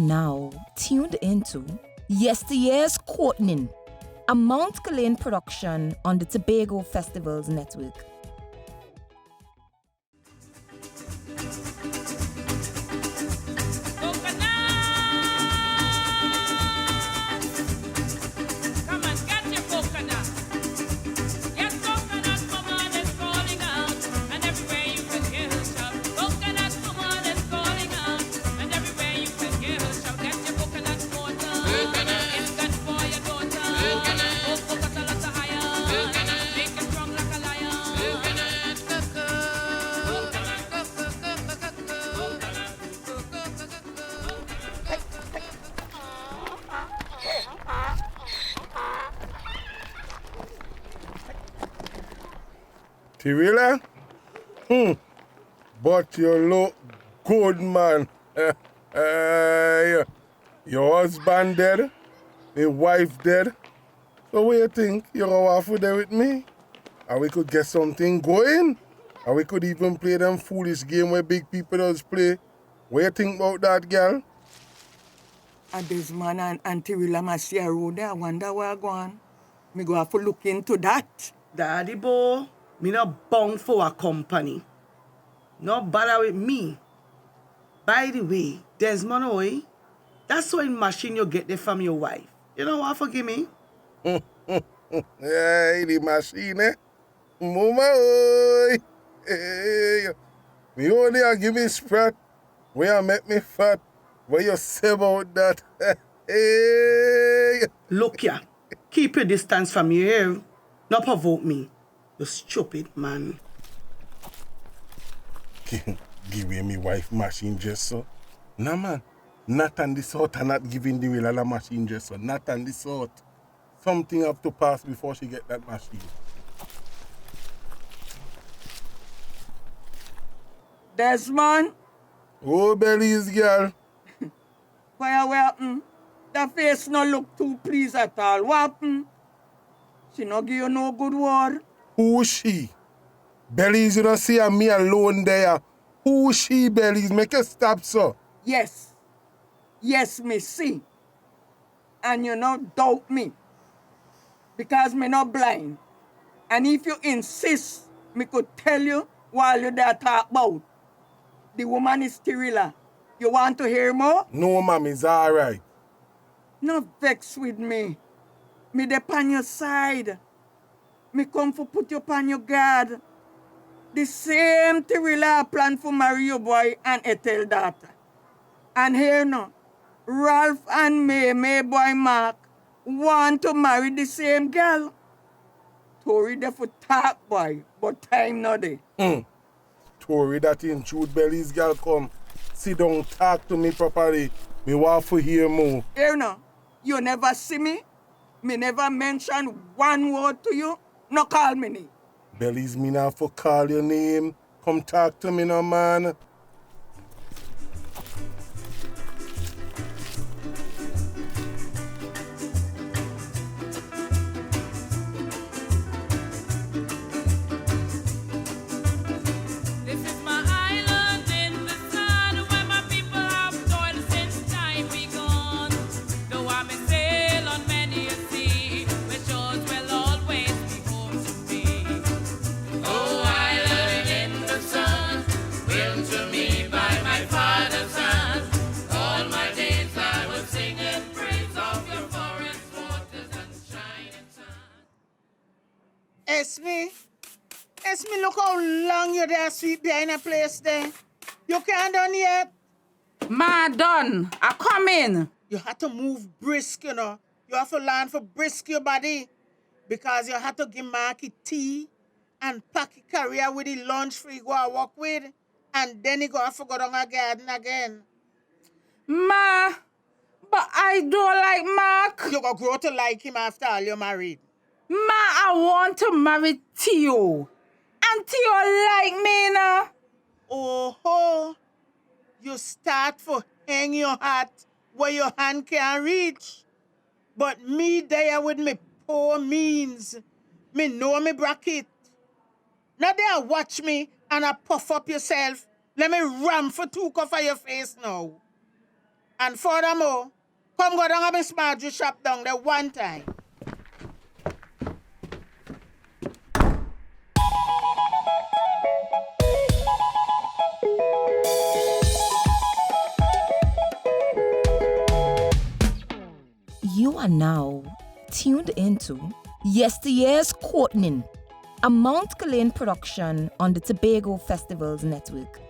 now tuned into Yesteryear's Courtney, a Mount Cullane production on the Tobago Festivals Network. Tirila? But you look good, man. Your husband dead, your wife dead. So what you think? You go off there with me? And we could get something going? And we could even play them foolish game where big people does play. What you think about that, girl? And this man and Tirila must see a road there. I wonder where I go on. Me go have to look into that. Daddy boy, me not bound for a company. No bother with me. By the way, Desmond Oy, that's what machine you get there from your wife. You know what, forgive me? Yeah, the machine, eh? Mama, oy. Hey, me only a give me spread. Where you make me fat. What you say about that? Hey. Look here, keep your distance from me here. Not provoke me. You stupid man. Give me wife machine just so. No man, not on the sort and not giving the will of the machine just so. Not on the sort. Something have to pass before she get that machine. Desmond? Oh, Belly's girl. Why happen? That face no look too pleased at all. What happen? She no give you no good word. Who she? Bellies, you don't see her me alone there. Who she, Bellies? Make her stop, so. Yes. Yes, me see. And you no doubt me. Because me not blind. And if you insist, me could tell you while you there talk about. The woman is Tirila. You want to hear more? No, ma'am, it's all right. No vex with me. Me dey on your side. Me come for put you on your guard. The same Tirila plan for marry your boy and Ethel daughter. And here now, Ralph and May boy Mark want to marry the same girl. Tory dey for talk boy, but time no dey. Tory that intrude Belly's girl come. Sit down, talk to me properly. Me want to hear more. Here now, you never see me. Me never mention one word to you. No call me name. Belly's me now for call your name. Come talk to me now, man. Esme, look how long you're there sweep behind a place there. You can't done yet. Ma done. I come in. You have to move brisk, you know. You have to learn to brisk your body. Because you have to give Marky tea and pack your carrier with the lunch for you go and walk with. And then you go have to go down a garden again. Ma, but I don't like Mark. You go grow to like him after all you're married. Ma, I want to marry Theo. And Theo like me now. Oh, you start for hang your hat where your hand can't reach. But me there with me poor means, me know me bracket. Now there watch me and I puff up yourself. Let me ram for two cover your face now. And furthermore, come go down and be smart juice shop down there one time. You are now tuned into Yesteryear's Courtney, a Mount Cullane production on the Tobago Festivals Network.